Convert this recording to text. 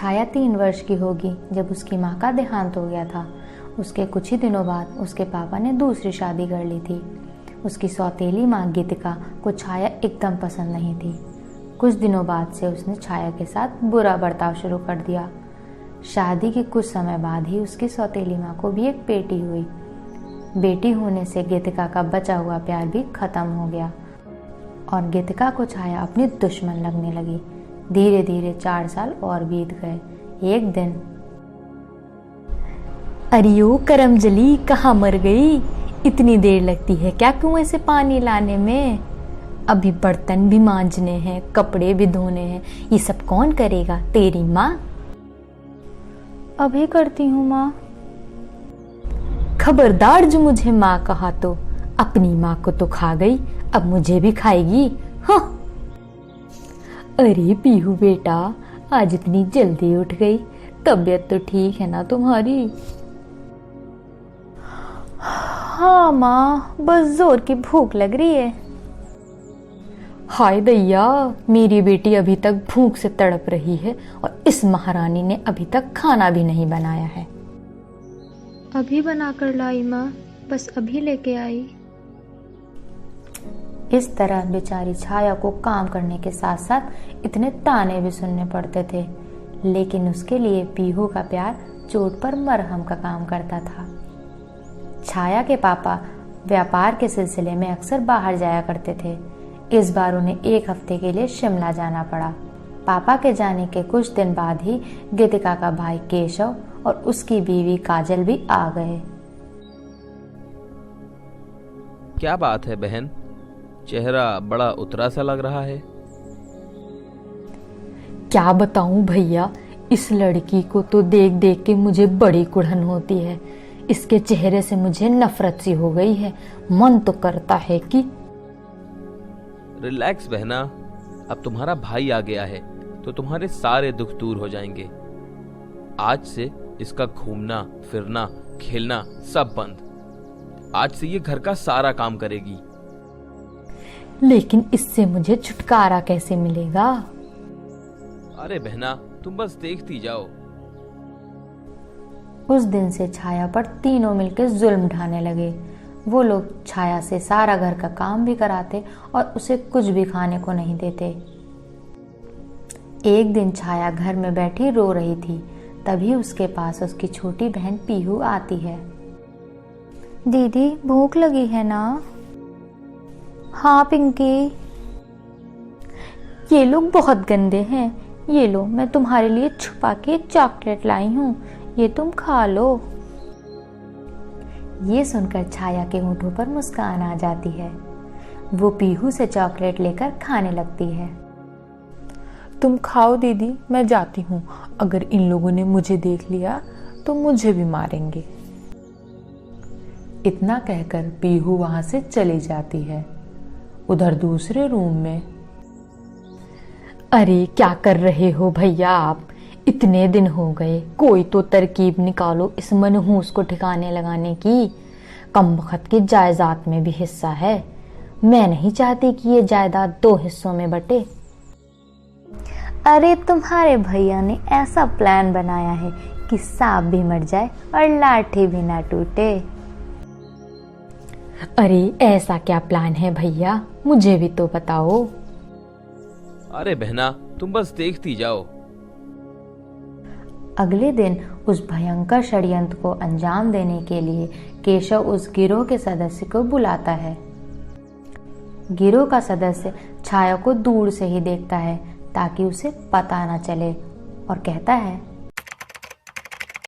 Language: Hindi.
छाया 3 वर्ष की होगी जब उसकी माँ का देहांत हो गया था। उसके कुछ ही दिनों बाद उसके पापा ने दूसरी शादी कर ली थी। उसकी सौतेली माँ गीतिका को छाया एकदम पसंद नहीं थी। कुछ दिनों बाद से उसने छाया के साथ बुरा बर्ताव शुरू कर दिया। शादी के कुछ समय बाद ही उसकी सौतेली माँ को भी एक बेटी हुई। बेटी होने से गीतिका का बचा हुआ प्यार भी खत्म हो गया और गीतिका को छाया अपनी दुश्मन लगने लगी। धीरे धीरे 4 साल और बीत गए। एक दिन, अरियो करमजली, कहाँ मर गई? इतनी देर लगती है क्या कुएं से पानी लाने में? अभी बर्तन भी मांजने हैं, कपड़े भी धोने हैं, ये सब कौन करेगा? तेरी माँ? अभी करती हूँ माँ। खबरदार जो मुझे माँ कहा तो। अपनी माँ को तो खा गई, अब मुझे भी खाएगी। हाँ। अरे पीहू बेटा, आज इतनी जल्दी उठ गई, तबीयत तो ठीक है ना तुम्हारी? हाँ माँ, बस जोर की भूख लग रही है। हाय दैया, मेरी बेटी अभी तक भूख से तड़प रही है और इस महारानी ने अभी तक खाना भी नहीं बनाया है। अभी बनाकर लाई माँ, बस अभी लेके आई। इस तरह बेचारी छाया को काम करने के साथ साथ इतने ताने भी सुनने पड़ते थे, लेकिन उसके लिए पीहू का प्यार चोट पर मरहम का काम करता था। छाया के पापा व्यापार के सिलसिले में अक्सर बाहर जाया करते थे। इस बार उन्हें 1 हफ्ते के लिए शिमला जाना पड़ा। पापा के जाने के कुछ दिन बाद ही गीतिका का भाई केशव और उसकी बीवी काजल भी आ गए। क्या बात है बहन, चेहरा बड़ा उतरा सा लग रहा है। क्या बताऊं भैया, इस लड़की को तो देख देख के मुझे बड़ी कुढ़न होती है। इसके चेहरे से मुझे नफरत सी हो गई है। मन तो करता है कि रिलैक्स बहना, अब तुम्हारा भाई आ गया है तो तुम्हारे सारे दुख दूर हो जाएंगे। आज से इसका घूमना फिरना खेलना सब बंद। आज से ये घर का सारा काम करेगी। लेकिन इससे मुझे छुटकारा कैसे मिलेगा? अरे बहना, तुम बस देखती जाओ। उस दिन से छाया पर तीनों मिलकर जुल्म ढाने लगे। वो लोग छाया से सारा घर का काम भी कराते और उसे कुछ भी खाने को नहीं देते। एक दिन छाया घर में बैठी रो रही थी, तभी उसके पास उसकी छोटी बहन पीहू आती है। दीदी, भूख लगी है ना? हाँ पिंकी। ये लोग बहुत गंदे हैं। ये लो, मैं तुम्हारे लिए छुपा के चॉकलेट लाई हूँ, ये तुम खा लो। ये सुनकर छाया के होठों पर मुस्कान आ जाती है। वो पीहू से चॉकलेट लेकर खाने लगती है। तुम खाओ दीदी, मैं जाती हूँ। अगर इन लोगों ने मुझे देख लिया तो मुझे भी मारेंगे। इतना कहकर पीहू वहां से चली जाती है। उधर दूसरे रूम में, अरे क्या कर रहे हो भैया आप? इतने दिन हो गए, कोई तो तरकीब निकालो इस मनहूस को ठिकाने लगाने की। कमबख्त की जायदाद में भी हिस्सा है। मैं नहीं चाहती कि ये जायदाद 2 हिस्सों में बटे। अरे तुम्हारे भैया ने ऐसा प्लान बनाया है कि सांप भी मर जाए और लाठी भी ना टूटे। अरे ऐसा क्या प्लान है भैया, मुझे भी तो बताओ। अरे बहना, तुम बस देखती जाओ। अगले दिन उस भयंकर षड्यंत्र को अंजाम देने के लिए केशव उस गिरोह के सदस्य को बुलाता है। गिरोह का सदस्य छाया को दूर से ही देखता है ताकि उसे पता न चले और कहता है,